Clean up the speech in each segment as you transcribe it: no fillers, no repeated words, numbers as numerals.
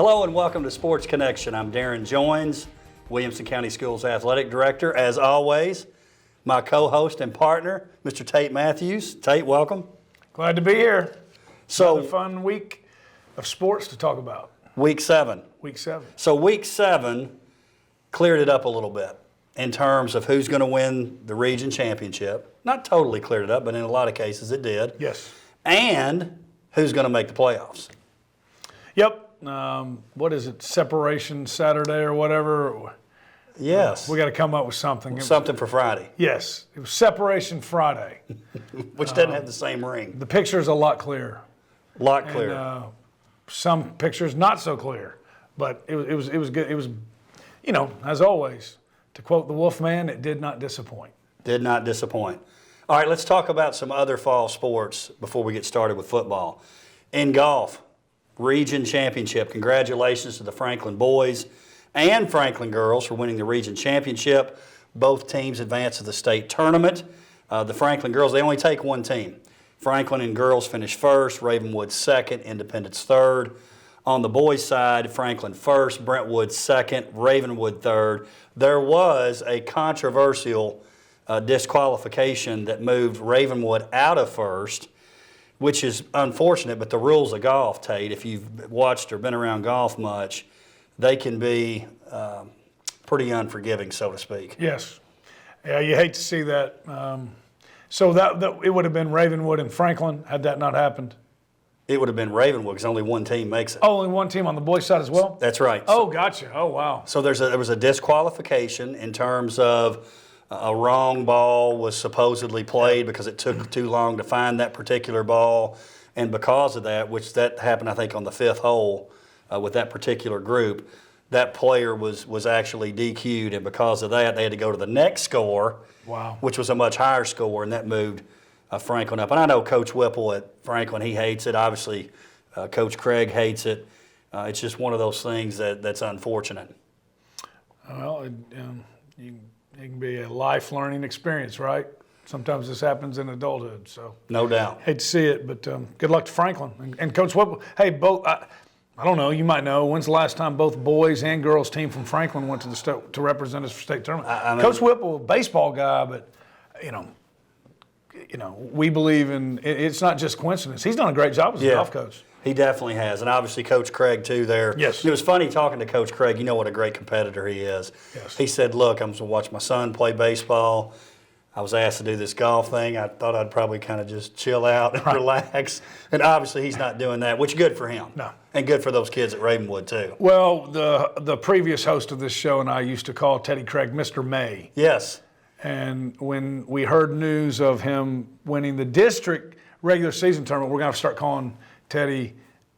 Hello and welcome to Sports Connection. I'm Darrin Joins, Williamson County Schools Athletic Director. As always, my co-host and partner, Mr. Tate Mathews. Tate, welcome. Glad to be here. So, another fun week of sports to talk about. Week 7. Week 7. So Week 7 cleared it up a little bit in terms of who's going to win the region championship. Not totally cleared it up, but in a lot of cases it did. Yes. And who's going to make the playoffs. Yep. What is it? Separation Saturday or whatever? Yes. We got to come up with something. Something for Friday. Yes. It was Separation Friday. Which doesn't have the same ring. The picture's a lot clearer. A lot clearer. And, some pictures not so clear, but it was good. It was, you know, as always, to quote the Wolfman, it did not disappoint. Did not disappoint. All right, let's talk about some other fall sports before we get started with football. In golf, region championship. Congratulations to the Franklin boys and Franklin girls for winning the region championship. Both teams advance to the state tournament. The Franklin girls, they only take one team. Franklin and girls finish first, Ravenwood second, Independence third. On the boys' side, Franklin first, Brentwood second, Ravenwood third. There was a controversial disqualification that moved Ravenwood out of first, which is unfortunate, but the rules of golf, Tate, if you've watched or been around golf much, they can be pretty unforgiving, so to speak. Yes. Yeah, you hate to see that. So that it would have been Ravenwood and Franklin had that not happened. It would have been Ravenwood because only one team makes it. Oh, only one team on the boys' side as well? That's right. Oh, gotcha. Oh, wow. So there was a disqualification in terms of a wrong ball was supposedly played because it took too long to find that particular ball. And because of that, which that happened, I think, on the 5th hole with that particular group, that player was actually DQ'd. And because of that, they had to go to the next score, wow, which was a much higher score, and that moved Franklin up. And I know Coach Whipple at Franklin, he hates it. Obviously, Coach Craig hates it. It's just one of those things that's unfortunate. Well, it can be a life learning experience, right? Sometimes this happens in adulthood. So no doubt. Hate to see it, but good luck to Franklin and Coach Whipple. Hey, both. I don't know. You might know. When's the last time both boys and girls team from Franklin went to the to represent us for state tournament? I mean, Coach Whipple, baseball guy, but you know, we believe in. It's not just coincidence. He's done a great job as a golf coach. He definitely has, and obviously Coach Craig too there. Yes. It was funny talking to Coach Craig. You know what a great competitor he is. Yes. He said, look, I'm going to watch my son play baseball. I was asked to do this golf thing. I thought I'd probably kind of just chill out and relax. And obviously he's not doing that, which is good for him. No. And good for those kids at Ravenwood too. Well, the previous host of this show and I used to call Teddy Craig Mr. May. Yes. And when we heard news of him winning the district regular season tournament, we're going to start calling Teddy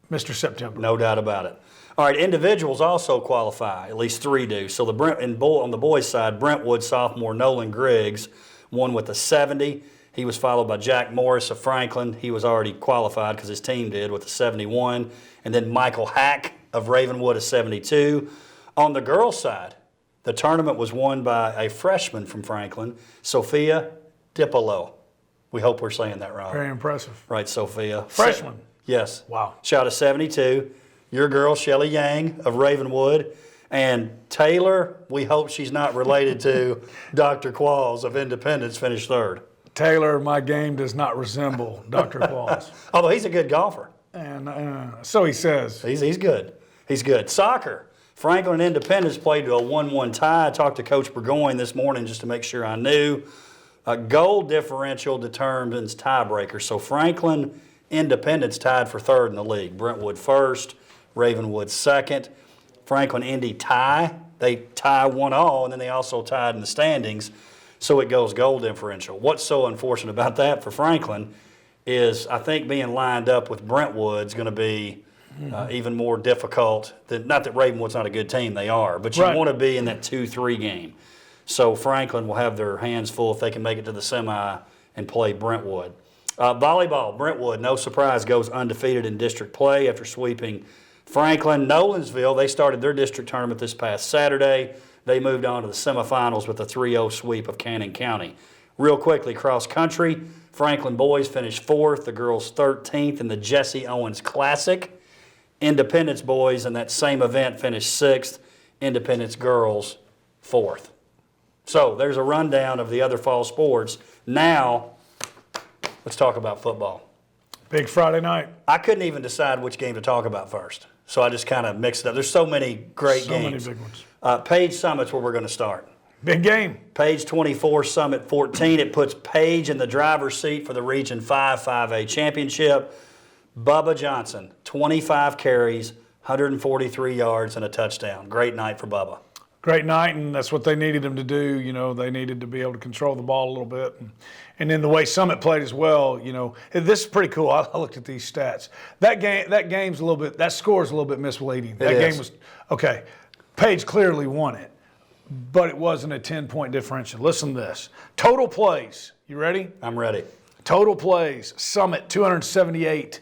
Mr. September. No doubt about it. All right, individuals also qualify. At least 3 do. So on the boys' side, Brentwood sophomore Nolan Griggs won with a 70. He was followed by Jack Morris of Franklin. He was already qualified because his team did with a 71. And then Michael Hack of Ravenwood, a 72. On the girls' side, the tournament was won by a freshman from Franklin, Sophia Dipolo. We hope we're saying that right. Very impressive. Right, Sophia. Freshman. Yes. Wow. Shot a 72. Your girl, Shelly Yang of Ravenwood. And Taylor, we hope she's not related to Dr. Qualls of Independence, finished third. Taylor, my game does not resemble Dr. Qualls. Although he's a good golfer. And so he says. He's good. He's good. Soccer. Franklin and Independence played to a 1-1 tie. I talked to Coach Burgoyne this morning just to make sure I knew. Goal differential determines tiebreaker. So Franklin Independence tied for third in the league. Brentwood first, Ravenwood second. Franklin Indy tie. They tie 1-1, and then they also tied in the standings. So it goes goal differential. What's so unfortunate about that for Franklin is I think being lined up with Brentwood is going to be even more difficult. Not that Ravenwood's not a good team, they are, but you want to be in that 2-3 game. So Franklin will have their hands full if they can make it to the semi and play Brentwood. Volleyball, Brentwood, no surprise, goes undefeated in district play after sweeping Franklin. Nolensville, they started their district tournament this past Saturday. They moved on to the semifinals with a 3-0 sweep of Cannon County. Real quickly, cross country, Franklin boys finished 4th, the girls 13th in the Jesse Owens Classic. Independence boys in that same event finished 6th. Independence girls 4th. So there's a rundown of the other fall sports. Now, let's talk about football. Big Friday night. I couldn't even decide which game to talk about first, so I just kind of mixed it up. There's so many great games. So many big ones. Page Summit's where we're going to start. Big game. Page 24, Summit 14. It puts Page in the driver's seat for the Region 5 5A championship. Bubba Johnson, 25 carries, 143 yards, and a touchdown. Great night for Bubba. Great night, and that's what they needed him to do. They needed to be able to control the ball a little bit. And then the way Summit played as well, this is pretty cool. I looked at these stats. That score is a little bit misleading. That game was, okay, Page clearly won it, but it wasn't a 10-point differential. Listen to this. Total plays. You ready? I'm ready. Total plays. Summit, 278.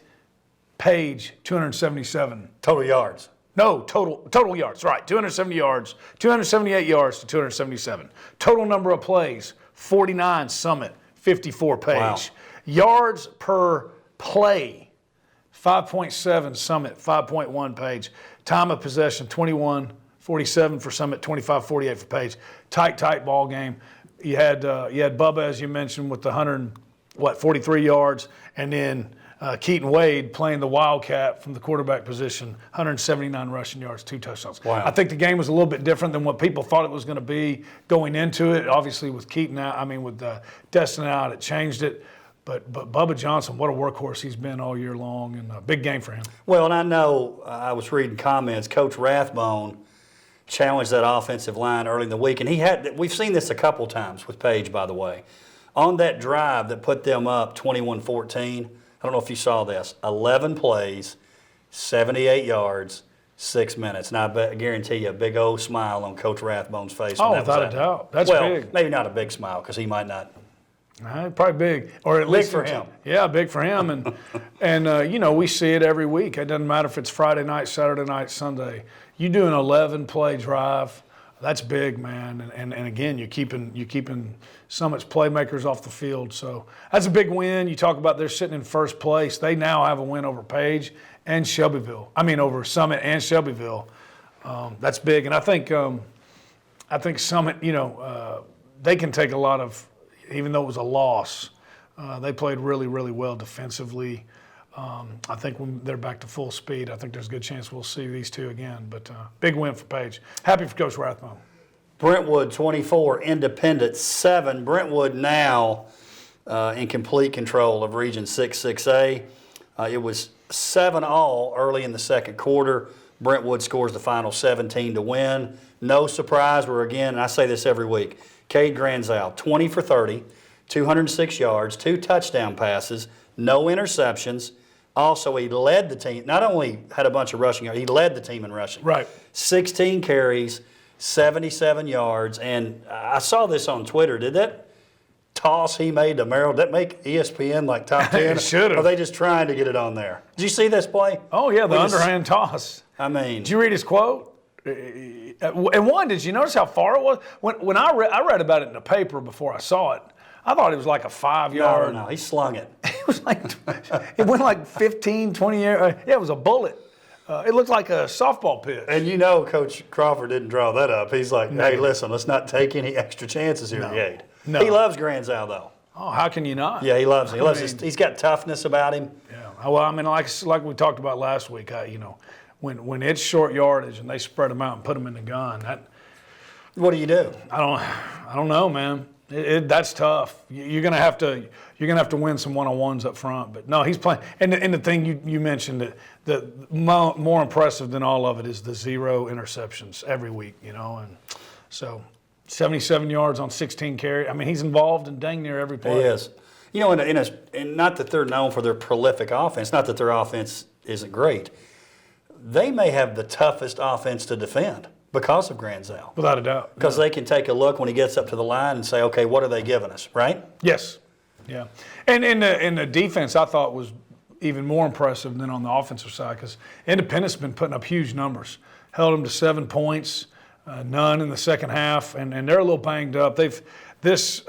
Page, 277. Total yards. No, total yards, right. 270 yards, 278 yards to 277. Total number of plays, 49 Summit, 54 Page. Wow. Yards per play, 5.7 Summit, 5.1 Page. Time of possession, 21-47 for Summit, 25-48 for Page. Tight ball game. You had Bubba, as you mentioned, with the 43 yards, and then Keaton Wade playing the Wildcat from the quarterback position, 179 rushing yards, 2 touchdowns. Wow. I think the game was a little bit different than what people thought it was going to be going into it. Obviously, with Keaton out, with Destin out, it changed it. But Bubba Johnson, what a workhorse he's been all year long, and a big game for him. Well, and I know I was reading comments. Coach Rathbone challenged that offensive line early in the week, and we've seen this a couple times with Page, by the way. On that drive that put them up 21-14, I don't know if you saw this. 11 plays, 78 yards, 6 minutes. Now, I guarantee you a big old smile on Coach Rathbone's face. Oh, without a doubt. That's big. Maybe not a big smile because he might not. Probably big. Or at least for him. Yeah, big for him. And we see it every week. It doesn't matter if it's Friday night, Saturday night, Sunday. You do an 11-play drive. That's big, man. And again, you're keeping Summit's playmakers off the field. So that's a big win. You talk about they're sitting in first place. They now have a win over Page and Shelbyville. Over Summit and Shelbyville. That's big. And I think Summit, they can take a lot of, even though it was a loss, they played really, really well defensively. I think when they're back to full speed, I think there's a good chance we'll see these two again. But big win for Page. Happy for Coach Rathbone. Brentwood 24, Independence 7. Brentwood now in complete control of Region 6-6A. It was 7-all early in the second quarter. Brentwood scores the final 17 to win. No surprise, we're again, and I say this every week, Cade Granzow, 20 for 30, 206 yards, 2 touchdown passes, no interceptions. Also, he led the team. Not only had a bunch of rushing yards, he led the team in rushing. Right. 16 carries, 77 yards. And I saw this on Twitter. Did that toss he made to Merrill, did that make ESPN like top 10? It should have. Or are they just trying to get it on there? Did you see this play? Oh, yeah, the underhand toss. Did you read his quote? And one, did you notice how far it was? When I read about it in the paper before I saw it, I thought it was like a 5-yard. No, he slung it. It went like 15, 20 yards. Yeah, it was a bullet. It looked like a softball pitch. And Coach Crawford didn't draw that up. He's like, hey, listen, let's not take any extra chances here, Gade. No. He loves Granzow, though. Oh, how can you not? Yeah, he loves him. He's got toughness about him. Yeah. Well, like we talked about last week, when it's short yardage and they spread them out and put them in the gun, what do you do? I don't know, man. That's tough. You're gonna have to win some one-on-ones up front. But no, he's playing. And the thing you mentioned that the more impressive than all of it is the 0 interceptions every week. And so 77 yards on 16 carries. He's involved in dang near every play. He is. And not that they're known for their prolific offense. Not that their offense isn't great. They may have the toughest offense to defend because of Granzow. Without a doubt. Because they can take a look when he gets up to the line and say, okay, what are they giving us, right? Yes. Yeah. And in the defense, I thought was even more impressive than on the offensive side because Independence has been putting up huge numbers. Held them to 7 points, none in the second half, and they're a little banged up. Is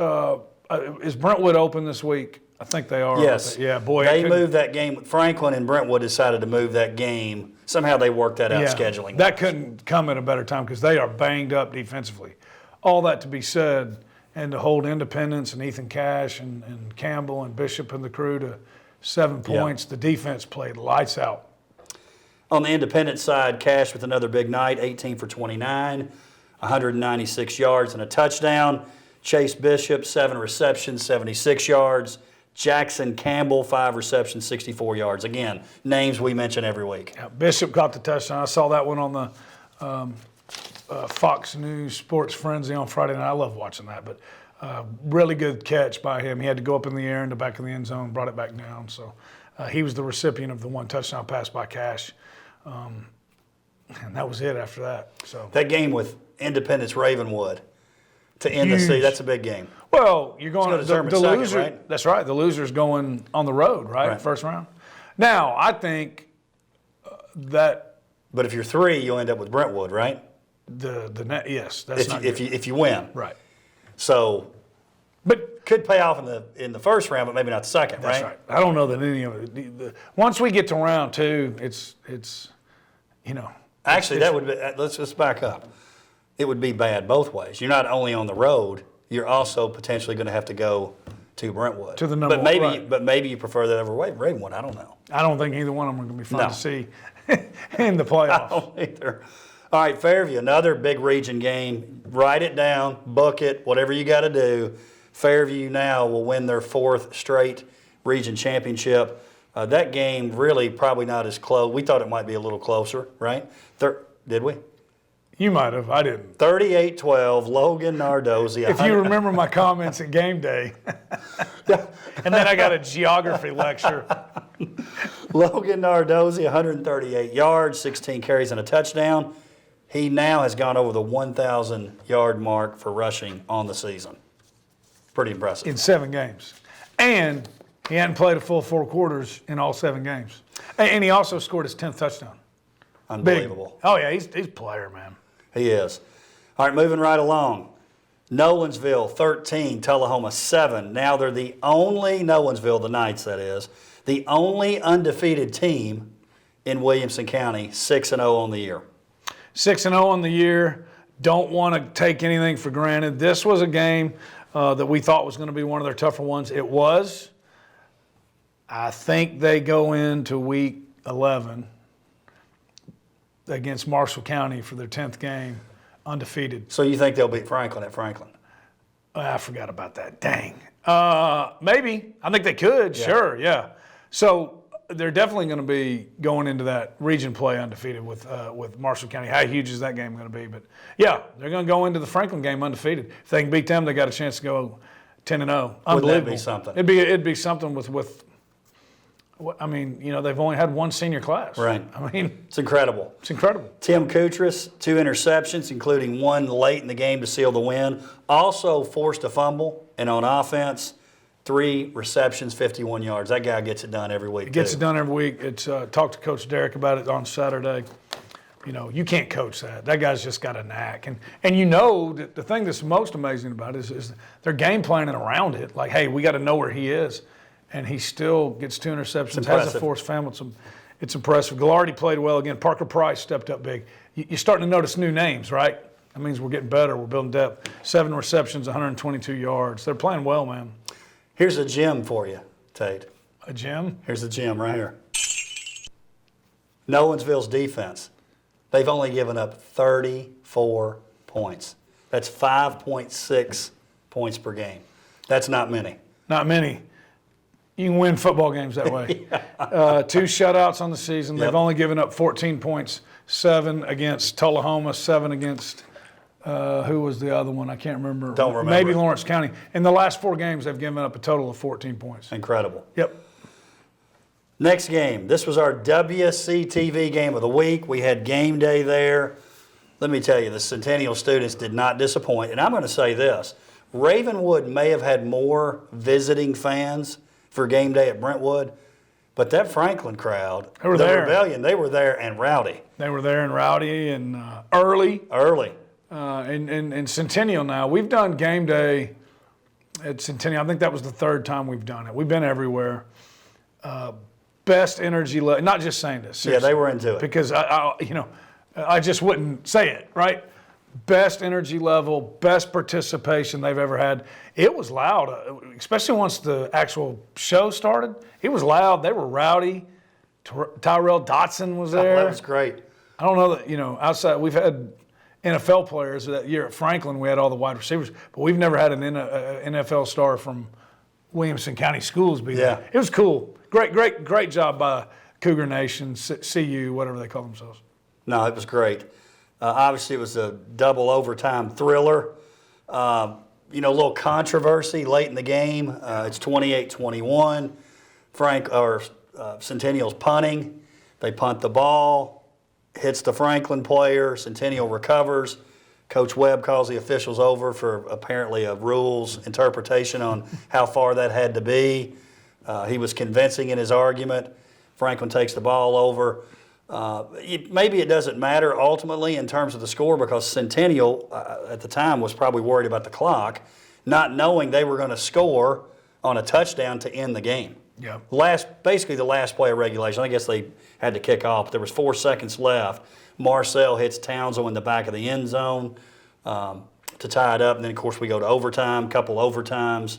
Brentwood open this week? I think they are. Yes. Yeah, boy. They moved that game. Franklin and Brentwood decided to move that game. Somehow they worked that out scheduling. That couldn't come at a better time because they are banged up defensively. All that to be said, and to hold Independence and Ethan Cash and Campbell and Bishop and the crew to 7 points, the defense played lights out. On the Independent side, Cash with another big night, 18 for 29, 196 yards and a touchdown. Chase Bishop, 7 receptions, 76 yards. Jackson Campbell, 5 receptions, 64 yards. Again, names we mention every week. Yeah, Bishop got the touchdown. I saw that one on the Fox News Sports Frenzy on Friday night. I love watching that, but really good catch by him. He had to go up in the air in the back of the end zone, brought it back down. So he was the recipient of the one touchdown pass by Cash. And that was it after that. So that game with Independence Ravenwood to end the season, that's a big game. Well, you're going to determine second, loser. right? That's right. The loser's going on the road, right? First round. Now, I think that. But if you're 3, you'll end up with Brentwood, right? Yes, that's if you win, right. So, but could pay off in the first round, but maybe not the second, that's right? I don't know that any of it. Once we get to round 2, it's Actually, that would be. Let's back up. It would be bad both ways. You're not only on the road, you're also potentially going to have to go to Brentwood. To the number but maybe, one. Right. But maybe you prefer that over Ravenwood. I don't know. I don't think either one of them are going to be fun to see in the playoffs. I don't either. All right, Fairview, another big region game. Write it down, book it, whatever you got to do. Fairview now will win their 4th straight region championship. That game really probably not as close. We thought it might be a little closer, right? Did we? You might have. I didn't. 38-12, Logan Nardozzi. If you remember my comments at game day. And then I got a geography lecture. Logan Nardozzi, 138 yards, 16 carries and a touchdown. He now has gone over the 1,000-yard mark for rushing on the season. Pretty impressive. In 7 games. And he hadn't played a full 4 quarters in all 7 games. And he also scored his 10th touchdown. Unbelievable. Big. Oh, yeah, he's a player, man. He is. All right, moving right along. Nolensville, 13, Tullahoma, 7. Now they're the only, Nolensville, the Knights, that is, the only undefeated team in Williamson County, 6-0 on the year. 6-0 on the year. Don't want to take anything for granted. This was a game that we thought was going to be one of their tougher ones. It was. I think they go into week 11 against Marshall County for their 10th game, undefeated. So you think they'll beat Franklin at Franklin? I forgot about that. Dang. Maybe. I think they could. Yeah. Sure, yeah. So they're definitely going to be going into that region play undefeated with Marshall County. How huge is that game going to be? But, yeah, they're going to go into the Franklin game undefeated. If they can beat them, they got a chance to go 10-0. Unbelievable. Wouldn't that be something? It'd be something with I mean, they've only had 1 senior class. Right. I mean, it's incredible. It's incredible. Tim Koutras, 2 interceptions, including 1 late in the game to seal the win. Also forced a fumble, and on offense, 3 receptions, 51 yards. That guy gets it done every week. Gets it done every week. It's talked to Coach Derrick about it on Saturday. You can't coach that. That guy's just got a knack. And that the thing that's most amazing about it is they're game planning around it. Like, hey, we got to know where he is. And he still gets 2 interceptions, has a forced fumble. It's impressive. Gallardi played well again. Parker Price stepped up big. You're starting to notice new names, right? That means we're getting better. We're building depth. 7 receptions, 122 yards. They're playing well, man. Here's a gem for you, Tate. A gem? Here's a gem right here. Nolensville's defense. They've only given up 34 points. That's 5.6 points per game. That's not many. Not many. You can win football games that way. 2 shutouts on the season. Yep. They've only given up 14 points, 7 against Tullahoma, 7 against, who was the other one? I can't remember. Don't remember. Maybe Lawrence County. In the last 4 games, they've given up a total of 14 points. Incredible. Yep. Next game. This was our WCTV game of the week. We had game day there. Let me tell you, the Centennial students did not disappoint. And I'm going to say this. Ravenwood may have had more visiting fans for game day at Brentwood, but that Franklin crowd, the Rebellion, they were there and rowdy. They were there and rowdy and early. Early. And Centennial now, we've done game day at Centennial. I think that was the third time we've done it. We've been everywhere. Best energy level. Not just saying this. Seriously. Yeah, they were into it because I just wouldn't say it, right? Best energy level, best participation they've ever had. It was loud, especially once the actual show started. It was loud. They were rowdy. Tyrell Dotson was there. That was great. I don't know that, outside, we've had NFL players that year at Franklin. We had all the wide receivers, but we've never had an NFL star from Williamson County Schools be there. It was cool. Great job by Cougar Nation, CU, whatever they call themselves. No, it was great. Obviously, it was a double overtime thriller. A little controversy late in the game. It's 28-21. Centennial's punting. They punt the ball, hits the Franklin player. Centennial recovers. Coach Webb calls the officials over for apparently a rules interpretation on how far that had to be. He was convincing in his argument. Franklin takes the ball over. Maybe it doesn't matter ultimately in terms of the score because Centennial at the time was probably worried about the clock, not knowing they were going to score on a touchdown to end the game. Yeah. Basically the last play of regulation. I guess they had to kick off. There was 4 seconds left. Marcel hits Townsend in the back of the end zone to tie it up. And then, of course, we go to overtime, couple overtimes,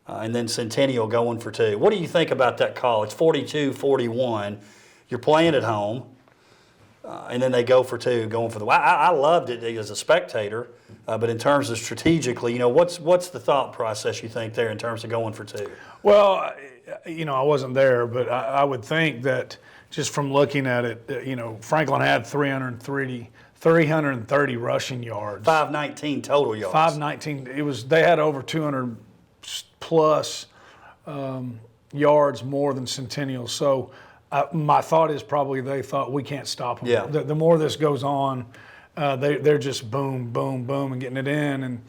and then Centennial going for 2. What do you think about that call? It's 42-41. You're playing at home, and then they go for 2, going for the – I loved it as a spectator, but in terms of strategically, what's the thought process you think there in terms of going for 2? Well, I wasn't there, but I would think that just from looking at it, Franklin had 330 rushing yards. 519 total yards. 519. They had over 200 plus yards more than Centennial. So my thought is probably they thought we can't stop them. Yeah. The more this goes on, they're just boom, boom, boom, and getting it in. And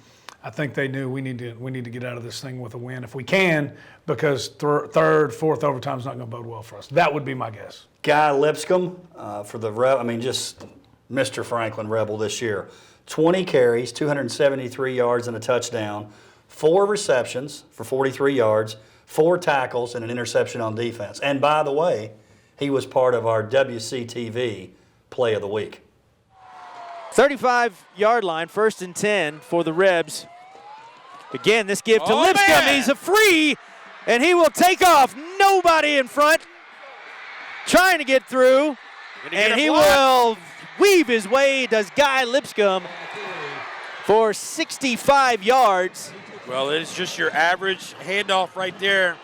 I think they knew we need to get out of this thing with a win if we can, because third, fourth overtime is not going to bode well for us. That would be my guess. Guy Lipscomb for the just Mr. Franklin Rebel this year. 20 carries, 273 yards and a touchdown, 4 receptions for 43 yards, 4 tackles and an interception on defense. And by the way, he was part of our WCTV Play of the Week. 35-yard line, 1st and 10 for the Rebs. Again, this give to Lipscomb. Man. He's a free, and he will take off. Nobody in front trying to get through, and he will weave his way, does Guy Lipscomb, for 65 yards. Well, it is just your average handoff right there,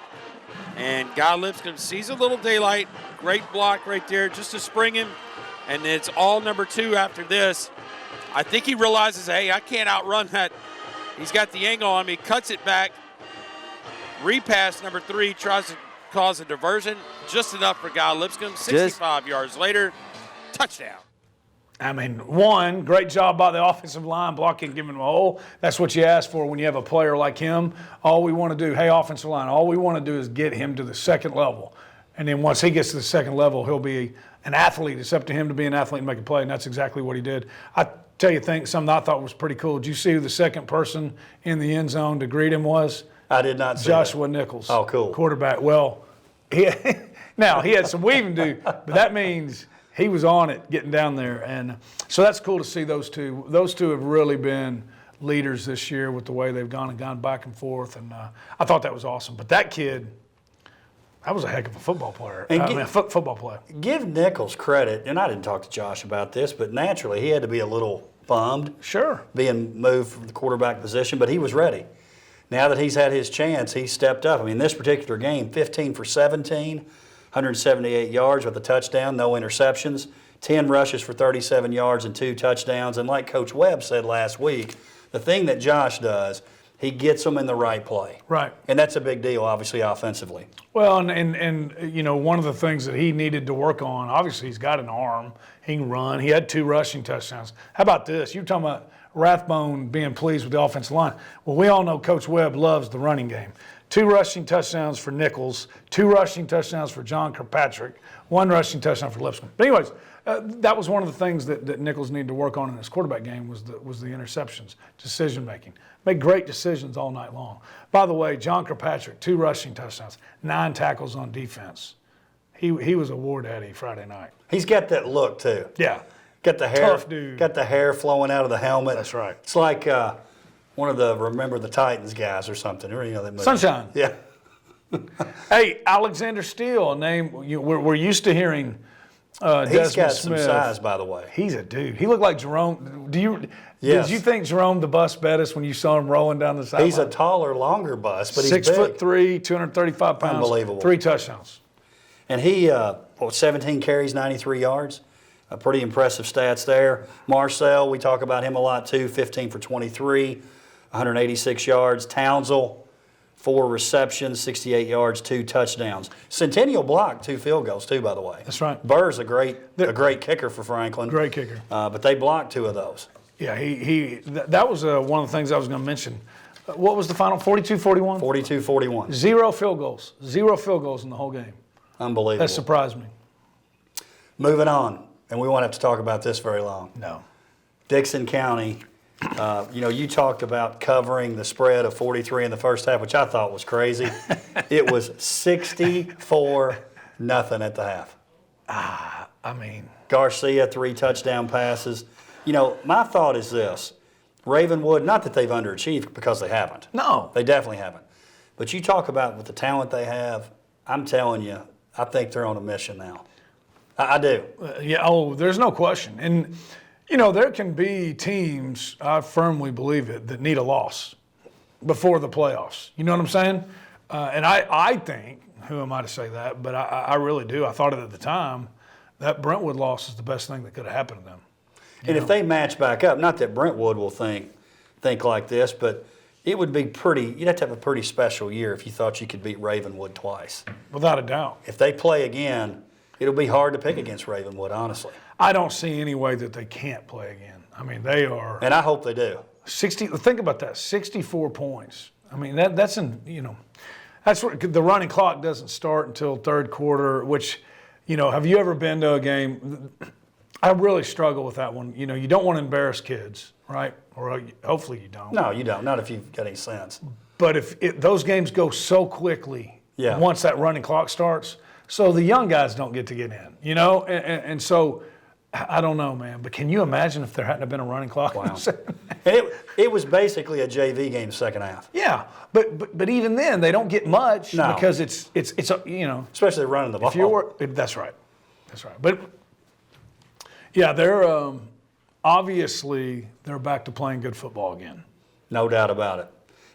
and Guy Lipscomb sees a little daylight. Great block right there just to spring him, and it's all number 2 after this. I think he realizes, hey, I can't outrun that. He's got the angle on me, cuts it back. Repass number 3, tries to cause a diversion. Just enough for Guy Lipscomb. 65 yards later, touchdown. Great job by the offensive line, blocking, giving him a hole. That's what you ask for when you have a player like him. All we want to do, hey, offensive line, all we want to do is get him to the second level. And then once he gets to the second level, he'll be an athlete. It's up to him to be an athlete and make a play, and that's exactly what he did. I tell you, something I thought was pretty cool. Did you see who the second person in the end zone to greet him was? I did not see Joshua that. Nichols. Oh, cool. Quarterback. Well, he had some weaving to do, but that means he was on it getting down there. And so that's cool to see those two. Those two have really been leaders this year with the way they've gone back and forth. And I thought that was awesome. But that kid, that was a heck of a football player. Football player. Give Nichols credit, and I didn't talk to Josh about this, but naturally he had to be a little bummed. Sure. Being moved from the quarterback position, but he was ready. Now that he's had his chance, he stepped up. This particular game, 15 for 17, 178 yards with a touchdown, no interceptions, 10 rushes for 37 yards and 2 touchdowns. And like Coach Webb said last week, the thing that Josh does, he gets them in the right play. Right. And that's a big deal, obviously, offensively. Well, and one of the things that he needed to work on, obviously he's got an arm. He can run. He had 2 rushing touchdowns. How about this? You're talking about Rathbone being pleased with the offensive line. Well, we all know Coach Webb loves the running game. 2 rushing touchdowns for Nichols, 2 rushing touchdowns for John Kirkpatrick, 1 rushing touchdown for Lipscomb. But anyways, that was one of the things that Nichols needed to work on in his quarterback game was the interceptions, decision making. Made great decisions all night long. By the way, John Kirkpatrick, 2 rushing touchdowns, 9 tackles on defense. He was a war daddy Friday night. He's got that look too. Yeah. Got the hair. Tough dude. Got the hair flowing out of the helmet. That's right. It's like one of the Remember the Titans guys or something. You know that movie. Sunshine. Yeah. Hey, Alexander Steele, a name we're used to hearing. He's Desmond got Smith. some size, by the way. He's a dude. He looked like Jerome. Yes. Did you think Jerome the Bus Bettis when you saw him rolling down the sideline? He's a taller, longer bus, but he's 6'3", 235 pounds. Unbelievable. 3 touchdowns. And he, 17 carries, 93 yards. Pretty impressive stats there. Marcel, we talk about him a lot too, 15 for 23, 186 yards. Townsell, 4 receptions, 68 yards, 2 touchdowns. Centennial blocked 2 field goals too, by the way. That's right. Burr's a great kicker for Franklin. Great kicker. But they blocked 2 of those. Yeah, that was one of the things I was going to mention. What was the final? 42-41? 42-41. 0 field goals. 0 field goals in the whole game. Unbelievable. That surprised me. Moving on, and we won't have to talk about this very long. No. Dixon County, you talked about covering the spread of 43 in the first half, which I thought was crazy. It was 64-0 at the half. I mean. Garcia, 3 touchdown passes. My thought is this. Ravenwood, not that they've underachieved because they haven't. No. They definitely haven't. But you talk about with the talent they have, I'm telling you, I think they're on a mission now. I do. There's no question. And, there can be teams, I firmly believe it, that need a loss before the playoffs. You know what I'm saying? And I think, who am I to say that, but I really do. I thought it at the time, that Brentwood loss is the best thing that could have happened to them. And if they match back up, not that Brentwood will think like this, but it would be you'd have to have a pretty special year if you thought you could beat Ravenwood twice. Without a doubt. If they play again, it'll be hard to pick against Ravenwood, honestly. I don't see any way that they can't play again. I mean, they are. And I hope they do. Think about that, 64 points. I mean, that's where the running clock doesn't start until third quarter, which, have you ever been to a game? I really struggle with that one. You don't want to embarrass kids, right? Or hopefully you don't. No, you don't. Not if you've got any sense. But if those games go so quickly, once that running clock starts, so the young guys don't get to get in, and so I don't know, man. But can you imagine if there hadn't have been a running clock? Wow. It was basically a JV game second half. Yeah, but even then they don't get much because it's especially running the ball. That's right. But yeah, they're obviously they're back to playing good football again. No doubt about it.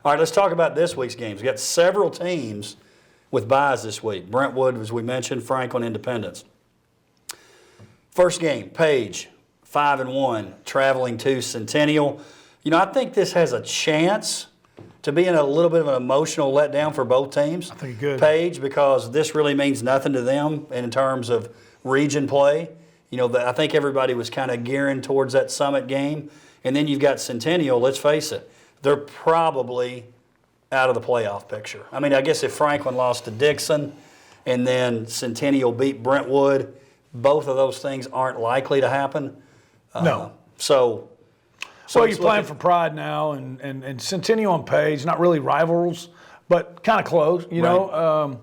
All right, let's talk about this week's games. We got several teams with byes this week. Brentwood, as we mentioned, Franklin, Independence. First game, Page, 5-1, traveling to Centennial. I think this has a chance to be in a little bit of an emotional letdown for both teams. I think it could. Page, because this really means nothing to them in terms of region play. I think everybody was kind of gearing towards that Summit game. And then you've got Centennial, let's face it, they're probably out of the playoff picture. I mean, I guess if Franklin lost to Dixon and then Centennial beat Brentwood, both of those things aren't likely to happen. No. So you're playing for pride now, and Centennial and Page, not really rivals, but kind of close, you know.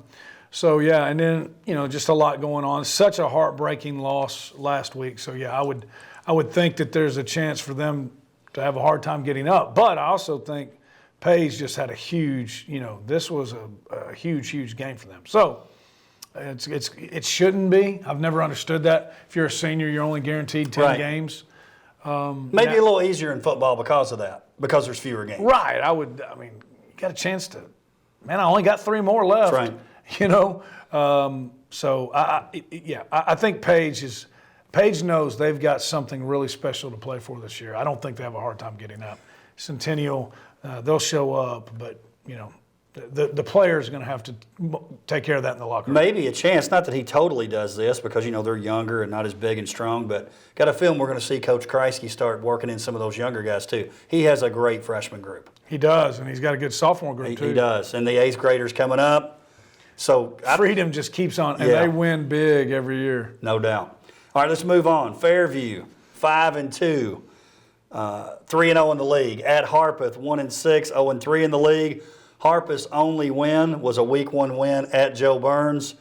So, yeah, and then, just a lot going on. Such a heartbreaking loss last week. So, yeah, I would think that there's a chance for them to have a hard time getting up. But I also think Page just had a huge, this was a huge, huge game for them. So it shouldn't be. I've never understood that. If you're a senior, you're only guaranteed 10 games. Maybe a little easier in football because of that, because there's fewer games. Right. I mean, you got a chance to, man, I only got 3 more left. That's right. So I think Page knows they've got something really special to play for this year. I don't think they have a hard time getting up. Centennial, they'll show up, but, the player's going to have to take care of that in the locker room. Maybe a chance, not that he totally does this because, they're younger and not as big and strong, but got a feeling we're going to see Coach Kreisky start working in some of those younger guys too. He has a great freshman group. He does, and he's got a good sophomore group too. He does, and the 8th graders coming up. So Freedom just keeps on, and they win big every year. No doubt. All right, let's move on. Fairview, 5-2. 3-0 in the league. At Harpeth, 1-6, 0-3 in the league. Harpeth's only win was a Week 1 win at Joe Burns.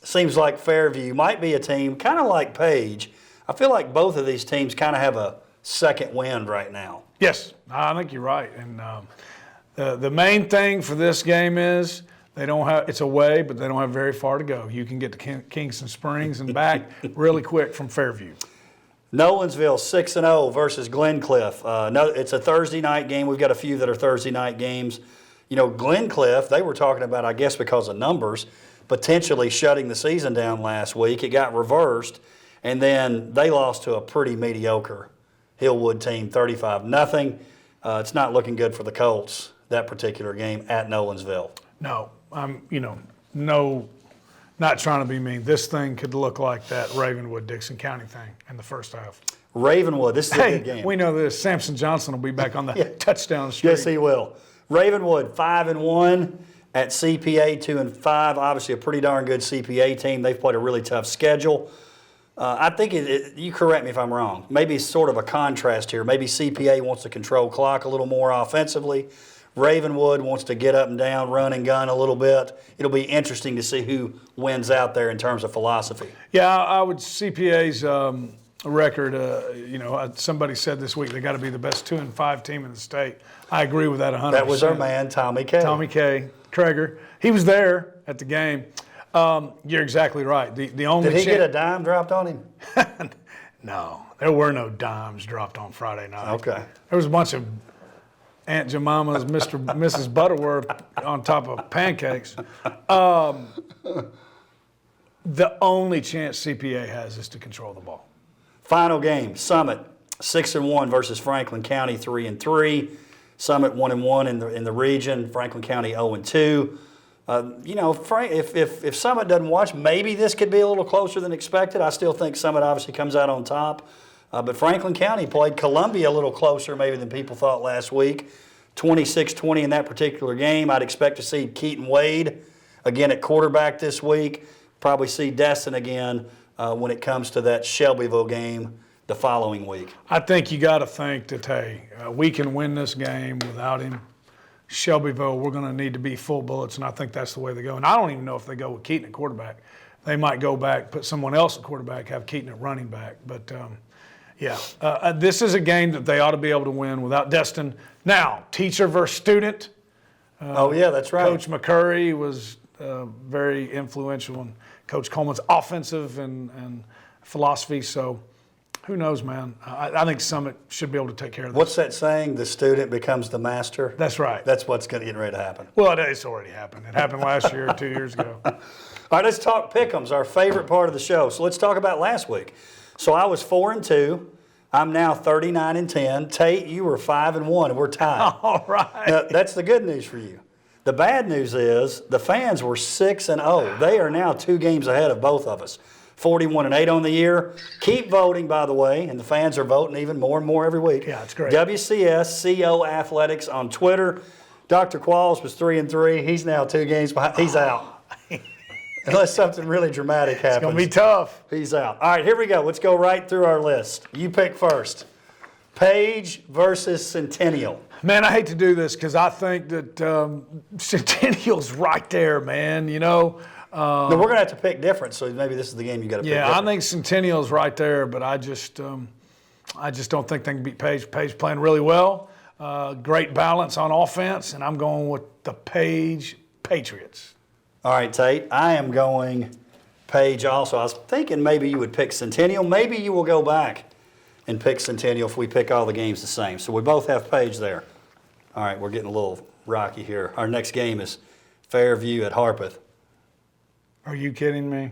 Seems like Fairview might be a team kind of like Page. I feel like both of these teams kind of have a second wind right now. Yes, I think you're right. And the main thing for this game is they don't have. It's away, but they don't have very far to go. You can get to Kingston Springs and back really quick from Fairview. Nolensville 6-0 versus Glencliff. No, it's a Thursday night game. We've got a few that are Thursday night games. Glencliff, they were talking about, I guess because of numbers, potentially shutting the season down last week. It got reversed, and then they lost to a pretty mediocre Hillwood team, 35-0. It's not looking good for the Colts, that particular game at Nolensville. No, not trying to be mean. This thing could look like that Ravenwood-Dixon County thing in the first half. Ravenwood, this is a good game. We know this. Samson Johnson will be back on the touchdown streak. Yes, he will. Ravenwood 5-1 at CPA 2-5. Obviously, a pretty darn good CPA team. They've played a really tough schedule. I think you correct me if I'm wrong. Maybe it's sort of a contrast here. Maybe CPA wants to control clock a little more offensively. Ravenwood wants to get up and down, run and gun a little bit. It'll be interesting to see who wins out there in terms of philosophy. Yeah, I would CPA's record. Somebody said this week they got to be the best 2-5 team in the state. I agree with that 100%. That was our man, Tommy K. Tommy K. Traeger. He was there at the game. You're exactly right. The only Did he get a dime dropped on him? No, there were no dimes dropped on Friday night. Okay. There was a bunch of Aunt Jemima's, Mrs. Butterworth on top of pancakes. The only chance CPA has is to control the ball. Final game, Summit 6-1 versus Franklin County 3-3. Summit 1-1 in the region. Franklin County 0-2. If Summit doesn't watch, maybe this could be a little closer than expected. I still think Summit obviously comes out on top. But Franklin County played Columbia a little closer maybe than people thought last week. 26-20 in that particular game. I'd expect to see Keaton Wade again at quarterback this week. Probably see Destin again when it comes to that Shelbyville game the following week. I think you got to think that, hey, we can win this game without him. Shelbyville, we're going to need to be full bullets, and I think that's the way they go. And I don't even know if they go with Keaton at quarterback. They might go back, put someone else at quarterback, have Keaton at running back. But, this is a game that they ought to be able to win without Destin. Now, teacher versus student. That's right. Coach McCurry was very influential in Coach Coleman's offensive and philosophy. So, who knows, man? I think Summit should be able to take care of this. What's that saying? The student becomes the master? That's right. That's what's getting ready to happen. Well, it's already happened. It happened last year, 2 years ago. All right, let's talk pick'ems, our favorite part of the show. So let's talk about last week. So I was 4-2. I'm now 39-10. Tate, you were 5-1, and we're tied. All right. Now, that's the good news for you. The bad news is the fans were 6-0. They are now 2 games ahead of both of us. 41-8 on the year. Keep voting, by the way, and the fans are voting even more and more every week. Yeah, it's great. WCS CO Athletics on Twitter. Dr. Qualls was 3-3. He's now 2 games behind. He's out. Unless something really dramatic happens. It's going to be tough. He's out. All right, here we go. Let's go right through our list. You pick first. Page versus Centennial. Man, I hate to do this because I think that Centennial's right there, man. No, we're going to have to pick different, so maybe this is the game you got to pick different. I think Centennial's right there, but I just don't think they can beat Page. Page playing really well. Great balance on offense, and I'm going with the Page Patriots. All right, Tate, I am going Page also. I was thinking maybe you would pick Centennial. Maybe you will go back and pick Centennial if we pick all the games the same. So we both have Page there. All right, we're getting a little rocky here. Our next game is Fairview at Harpeth. Are you kidding me?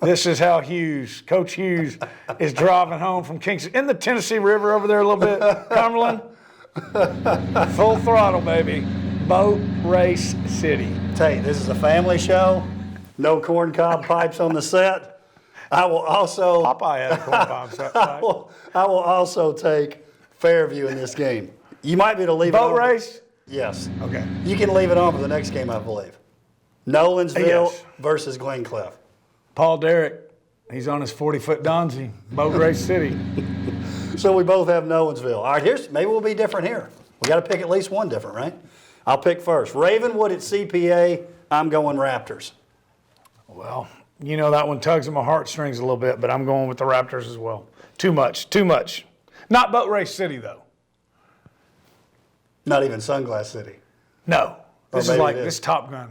This is how Coach Hughes is driving home from Kingston. In the Tennessee River over there a little bit, Cumberland. Full throttle, baby. Boat Race City. Tate, this is a family show. No corncob pipes on the set. I will also Popeye had a corn pop set. I will also take Fairview in this game. You might be able to leave it on. Boat race? Yes. Okay. You can leave it on for the next game, I believe. Nolensville Yes. versus Glencliff. Paul Derrick, he's on his 40-foot Donzi. Boat Race City. So we both have Nolensville. All right, maybe we'll be different here. We got to pick at least one different, right? I'll pick first. Ravenwood at CPA. I'm going Raptors. Well, you know that one tugs at my heartstrings a little bit, but I'm going with the Raptors as well. Too much. Not Boat Race City, though. Not even Sunglass City. No. Or This is maybe like it is. this Top Gun,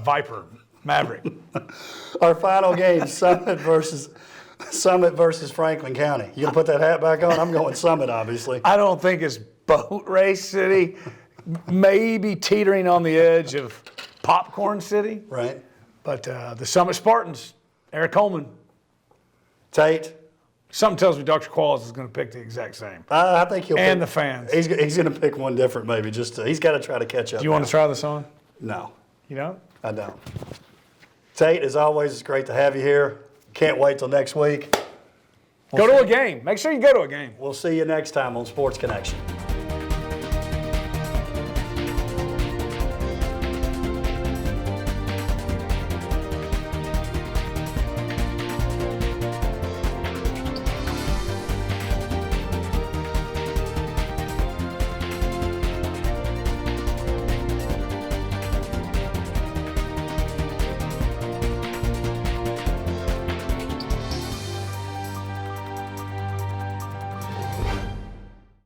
Viper, Maverick. Our final game, Summit versus Franklin County. You gonna put that hat back on? I'm going Summit, obviously. I don't think it's Boat Race City. Maybe teetering on the edge of Popcorn City. Right. But the Summit Spartans, Eric Coleman. Tate. Something tells me Dr. Qualls is going to pick the exact same. I think he'll And pick, the fans. He's going to pick one different, maybe. He's got to try to catch up. Do you want to try this on? No, You don't? I don't. Tate, as always, it's great to have you here. Can't wait till next week. Go to a game. Make sure you go to a game. We'll see you next time on Sports Connection.